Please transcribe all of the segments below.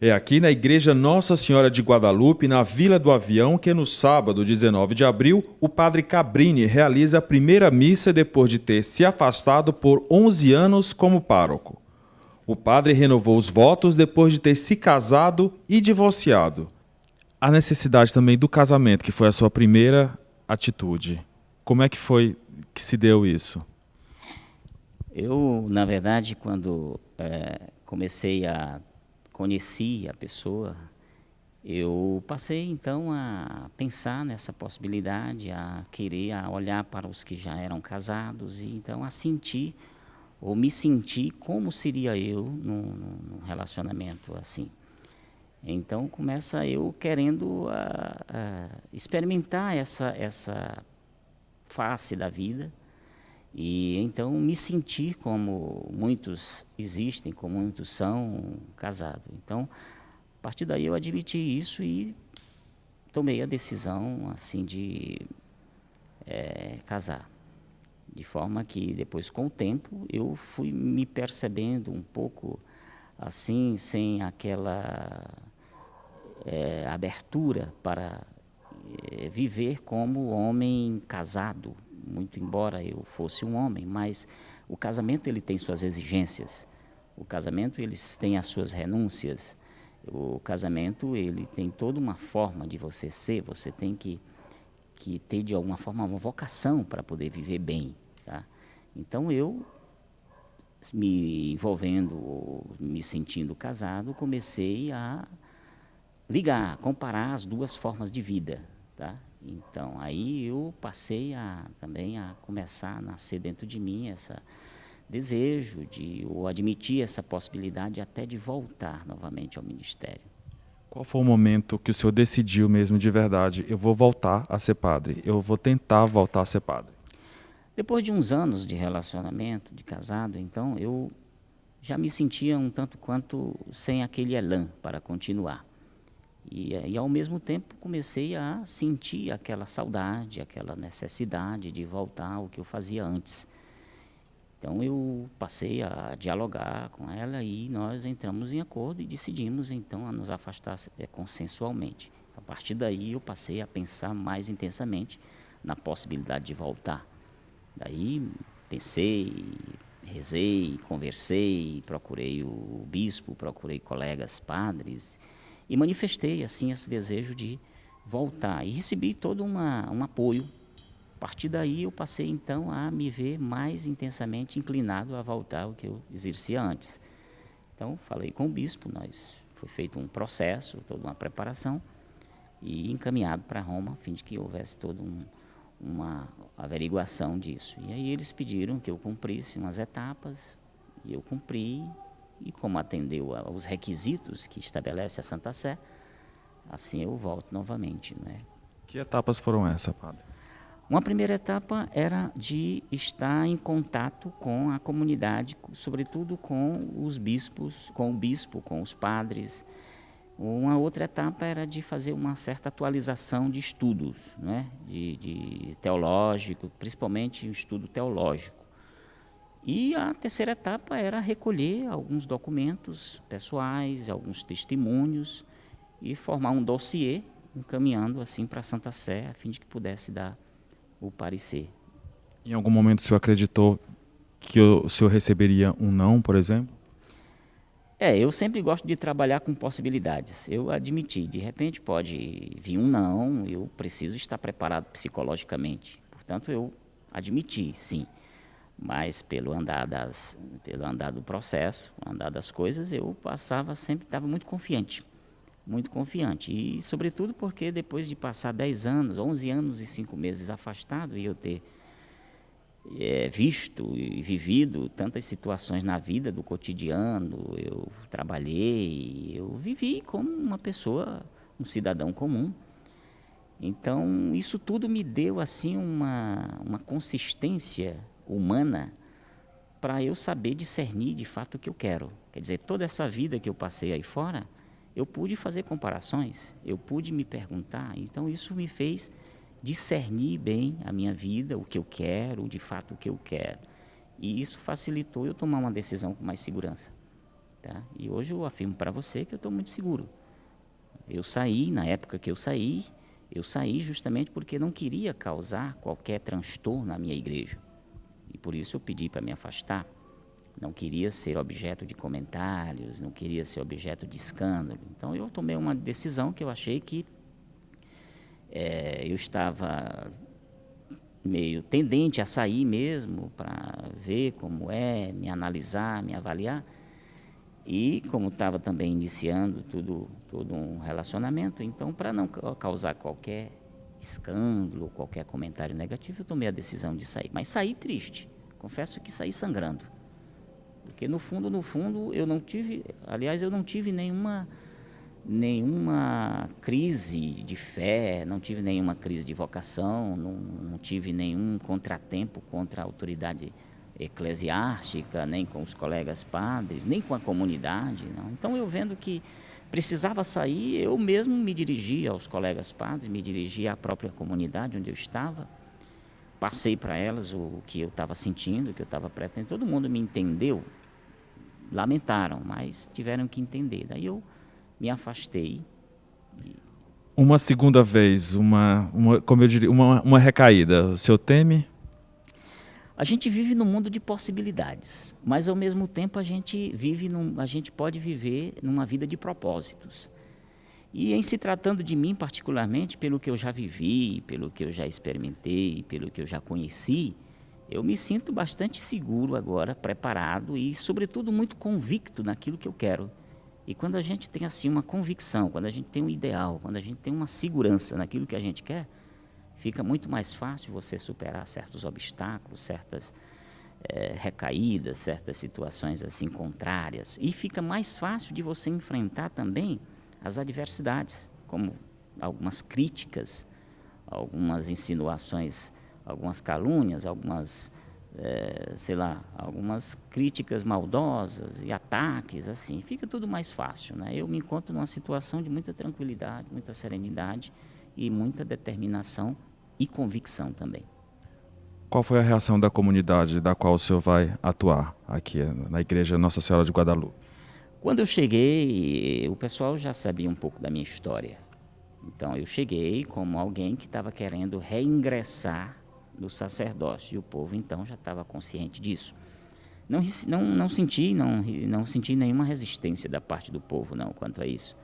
É aqui na Igreja Nossa Senhora de Guadalupe, na Vila do Avião, que no sábado, 19 de abril, o padre Cabrini realiza a primeira missa depois de ter se afastado por 11 anos como pároco. O padre renovou os votos depois de ter se casado e divorciado. A necessidade também do casamento, que foi a sua primeira atitude. Como é que foi que se deu isso? Eu, na verdade, quando conheci a pessoa, eu passei então a pensar nessa possibilidade, a olhar para os que já eram casados e então a sentir ou me sentir como seria eu num relacionamento assim. Então começa eu querendo a experimentar essa face da vida e então me sentir como muitos existem, como muitos são casados. Então, a partir daí eu admiti isso e tomei a decisão assim de casar. De forma que depois, com o tempo, eu fui me percebendo um pouco assim, sem aquela abertura para viver como homem casado, muito embora eu fosse um homem, mas o casamento ele tem suas exigências, o casamento ele tem as suas renúncias, o casamento ele tem toda uma forma de você ser, você tem que ter de alguma forma uma vocação para poder viver bem, tá? Então eu me envolvendo, me sentindo casado, comecei a ligar, comparar as duas formas de vida, tá? Então, aí eu passei também a começar a nascer dentro de mim esse desejo ou admitir essa possibilidade até de voltar novamente ao ministério. Qual foi o momento que o senhor decidiu mesmo de verdade, eu vou voltar a ser padre, eu vou tentar voltar a ser padre? Depois de uns anos de relacionamento, de casado, então, eu já me sentia um tanto quanto sem aquele elan para continuar. E ao mesmo tempo comecei a sentir aquela saudade, aquela necessidade de voltar ao que eu fazia antes. Então eu passei a dialogar com ela e nós entramos em acordo e decidimos então a nos afastar consensualmente. A partir daí eu passei a pensar mais intensamente na possibilidade de voltar. Daí pensei, rezei, conversei, procurei o bispo, procurei colegas padres e manifestei assim esse desejo de voltar e recebi todo um apoio. A partir daí eu passei então a me ver mais intensamente inclinado a voltar ao que eu exercia antes. Então falei com o bispo, foi feito um processo, toda uma preparação e encaminhado para Roma a fim de que houvesse toda uma averiguação disso. E aí eles pediram que eu cumprisse umas etapas e eu cumpri. E como atendeu aos requisitos que estabelece a Santa Sé, assim eu volto novamente, né? Que etapas foram essas, padre? Uma primeira etapa era de estar em contato com a comunidade, sobretudo com os bispos, com o bispo, com os padres. Uma outra etapa era de fazer uma certa atualização de estudos, né? de teológico, principalmente o estudo teológico. E a terceira etapa era recolher alguns documentos pessoais, alguns testemunhos e formar um dossiê, encaminhando assim para a Santa Sé, a fim de que pudesse dar o parecer. Em algum momento o senhor acreditou que o senhor receberia um não, por exemplo? Eu sempre gosto de trabalhar com possibilidades. Eu admiti, de repente pode vir um não, eu preciso estar preparado psicologicamente. Portanto, eu admiti, sim. Mas pelo andar do processo, andar das coisas, eu sempre estava muito confiante. Muito confiante. E, sobretudo, porque depois de passar 10 anos, 11 anos e 5 meses afastado, e eu ter visto e vivido tantas situações na vida do cotidiano, eu trabalhei, eu vivi como uma pessoa, um cidadão comum. Então, isso tudo me deu assim uma consistência humana para eu saber discernir de fato o que eu quero. Quer dizer, toda essa vida que eu passei aí fora, eu pude fazer comparações, eu pude me perguntar, então isso me fez discernir bem a minha vida, o que eu quero, de fato o que eu quero. E isso facilitou eu tomar uma decisão com mais segurança. tá? E hoje eu afirmo para você que eu estou muito seguro. Eu saí, na época que eu saí justamente porque não queria causar qualquer transtorno na minha igreja. E por isso eu pedi para me afastar. Não queria ser objeto de comentários, não queria ser objeto de escândalo. Então eu tomei uma decisão que eu achei que eu estava meio tendente a sair mesmo, para ver como é, me analisar, me avaliar. E como estava também iniciando todo um relacionamento, então para não causar qualquer escândalo, qualquer comentário negativo, eu tomei a decisão de sair. Mas saí triste, confesso que saí sangrando. Porque no fundo, eu não tive nenhuma crise de fé, não tive nenhuma crise de vocação, não tive nenhum contratempo contra a autoridade eclesiástica, nem com os colegas padres, nem com a comunidade, não. Então eu vendo que precisava sair, eu mesmo me dirigi aos colegas padres, me dirigi à própria comunidade onde eu estava, passei para elas o que eu estava sentindo, o que eu estava pretendendo, todo mundo me entendeu, lamentaram, mas tiveram que entender. Daí eu me afastei. Uma segunda vez, como eu diria, uma recaída, o senhor teme? A gente vive num mundo de possibilidades, mas ao mesmo tempo a gente pode viver numa vida de propósitos. E em se tratando de mim particularmente, pelo que eu já vivi, pelo que eu já experimentei, pelo que eu já conheci, eu me sinto bastante seguro agora, preparado e, sobretudo, muito convicto naquilo que eu quero. E quando a gente tem assim uma convicção, quando a gente tem um ideal, quando a gente tem uma segurança naquilo que a gente quer, fica muito mais fácil você superar certos obstáculos, certas recaídas, certas situações assim contrárias. E fica mais fácil de você enfrentar também as adversidades, como algumas críticas, algumas insinuações, algumas calúnias, algumas críticas maldosas e ataques, assim, fica tudo mais fácil, né? Eu me encontro numa situação de muita tranquilidade, muita serenidade e muita determinação e convicção também. Qual foi a reação da comunidade da qual o senhor vai atuar aqui na Igreja Nossa Senhora de Guadalupe? Quando eu cheguei, o pessoal já sabia um pouco da minha história. Então eu cheguei como alguém que estava querendo reingressar no sacerdócio, e o povo então já estava consciente disso. Não senti nenhuma resistência da parte do povo não quanto a isso.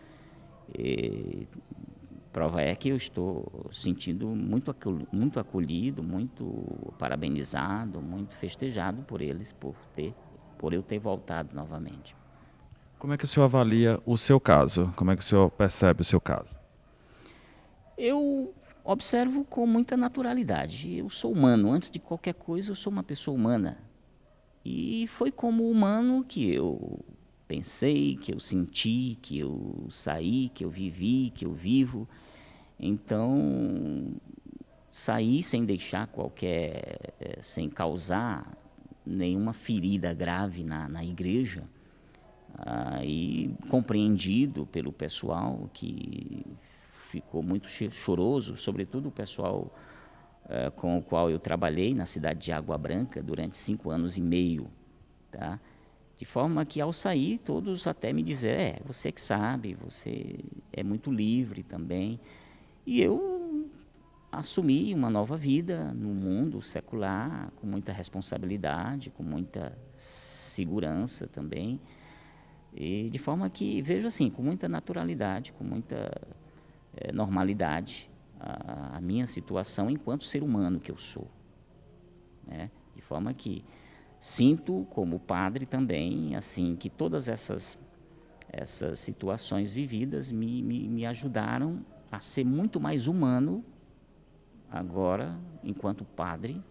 Prova é que eu estou sentindo muito acolhido, muito parabenizado, muito festejado por eles, por eu ter voltado novamente. Como é que o senhor avalia o seu caso? Como é que o senhor percebe o seu caso? Eu observo com muita naturalidade. Eu sou humano, antes de qualquer coisa eu sou uma pessoa humana. E foi como humano que eu pensei, que eu senti, que eu saí, que eu vivi, que eu vivo. Então, saí sem deixar sem causar nenhuma ferida grave na igreja. E compreendido pelo pessoal que ficou muito choroso, sobretudo o pessoal com o qual eu trabalhei na cidade de Água Branca durante 5 anos e meio, tá? De forma que ao sair todos até me dizer, você que sabe, você é muito livre também. E eu assumi uma nova vida no mundo secular, com muita responsabilidade, com muita segurança também. E de forma que vejo assim, com muita naturalidade, com muita normalidade, a minha situação enquanto ser humano que eu sou, né? De forma que sinto como padre também, assim, que todas essas situações vividas me ajudaram a ser muito mais humano agora, enquanto padre,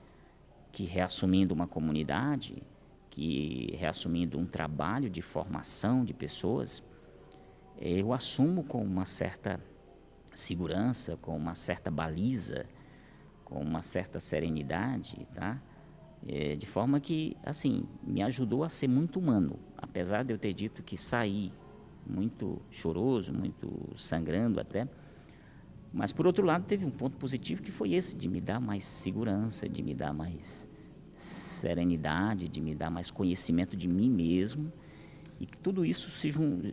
que reassumindo uma comunidade, que reassumindo um trabalho de formação de pessoas, eu assumo com uma certa segurança, com uma certa baliza, com uma certa serenidade, tá? De forma que, assim, me ajudou a ser muito humano, apesar de eu ter dito que saí muito choroso, muito sangrando até, mas por outro lado teve um ponto positivo que foi esse, de me dar mais segurança, de me dar mais serenidade, de me dar mais conhecimento de mim mesmo E que tudo isso,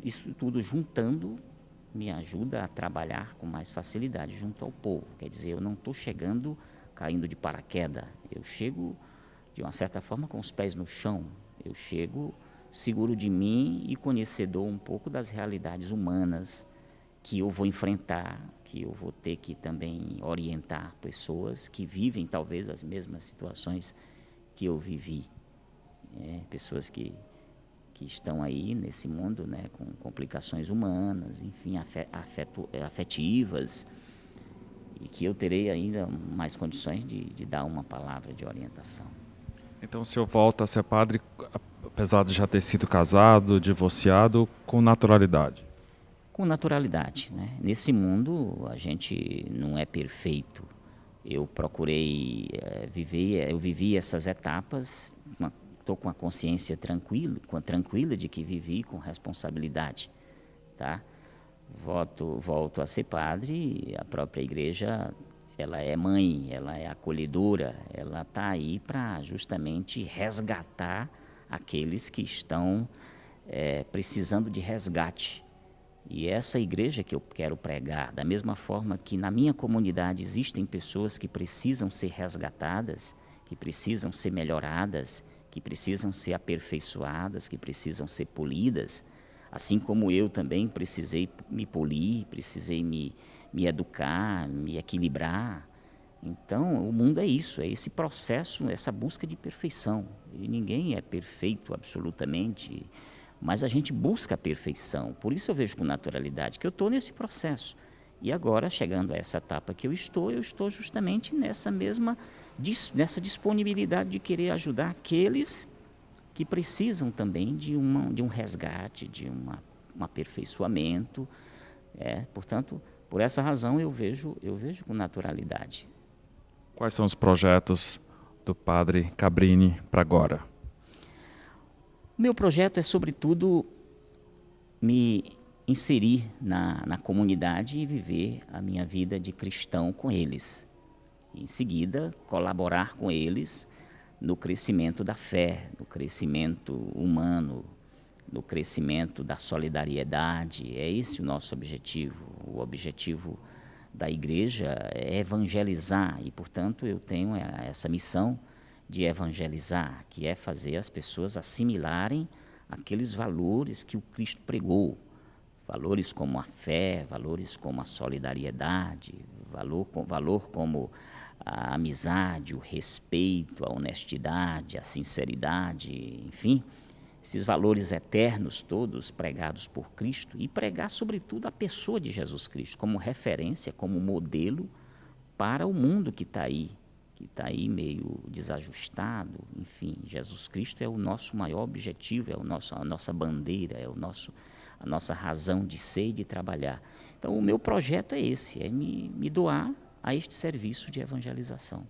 isso tudo juntando, me ajuda a trabalhar com mais facilidade junto ao povo. Quer dizer, eu não estou chegando caindo de paraquedas, eu chego de uma certa forma com os pés no chão, eu chego seguro de mim e conhecedor um pouco das realidades humanas que eu vou enfrentar, que eu vou ter que também orientar pessoas que vivem talvez as mesmas situações que eu vivi, pessoas que estão aí nesse mundo, né, com complicações humanas, enfim, afetivas, e que eu terei ainda mais condições de dar uma palavra de orientação. Então o senhor volta a ser padre, apesar de já ter sido casado, divorciado, com naturalidade? Com naturalidade, né? Nesse mundo a gente não é perfeito. Eu procurei eu vivi essas etapas, estou com a consciência tranquila de que vivi com responsabilidade, tá? Volto a ser padre, a própria igreja, ela é mãe, ela é acolhedora, ela está aí para justamente resgatar aqueles que estão precisando de resgate. E essa igreja que eu quero pregar, da mesma forma que na minha comunidade existem pessoas que precisam ser resgatadas, que precisam ser melhoradas, que precisam ser aperfeiçoadas, que precisam ser polidas, assim como eu também precisei me polir, precisei me educar, me equilibrar. Então, o mundo é isso, é esse processo, essa busca de perfeição. E ninguém é perfeito absolutamente, mas a gente busca a perfeição. Por isso eu vejo com naturalidade que eu estou nesse processo. E agora, chegando a essa etapa que eu estou justamente nessa disponibilidade de querer ajudar aqueles que precisam também de um resgate, de um aperfeiçoamento. Portanto, por essa razão eu vejo com naturalidade. Quais são os projetos do padre Cabrini para agora? O meu projeto é, sobretudo, me inserir na comunidade e viver a minha vida de cristão com eles. Em seguida, colaborar com eles no crescimento da fé, no crescimento humano, no crescimento da solidariedade. É esse o nosso objetivo. O objetivo da igreja é evangelizar e, portanto, eu tenho essa missão de evangelizar, que é fazer as pessoas assimilarem aqueles valores que o Cristo pregou. Valores como a fé, valores como a solidariedade, valor como a amizade, o respeito, a honestidade, a sinceridade, enfim, esses valores eternos todos pregados por Cristo, e pregar sobretudo a pessoa de Jesus Cristo como referência, como modelo para o mundo que está aí meio desajustado. Enfim, Jesus Cristo é o nosso maior objetivo, é a nossa bandeira, é a nossa razão de ser e de trabalhar. Então o meu projeto é esse, é me doar a este serviço de evangelização.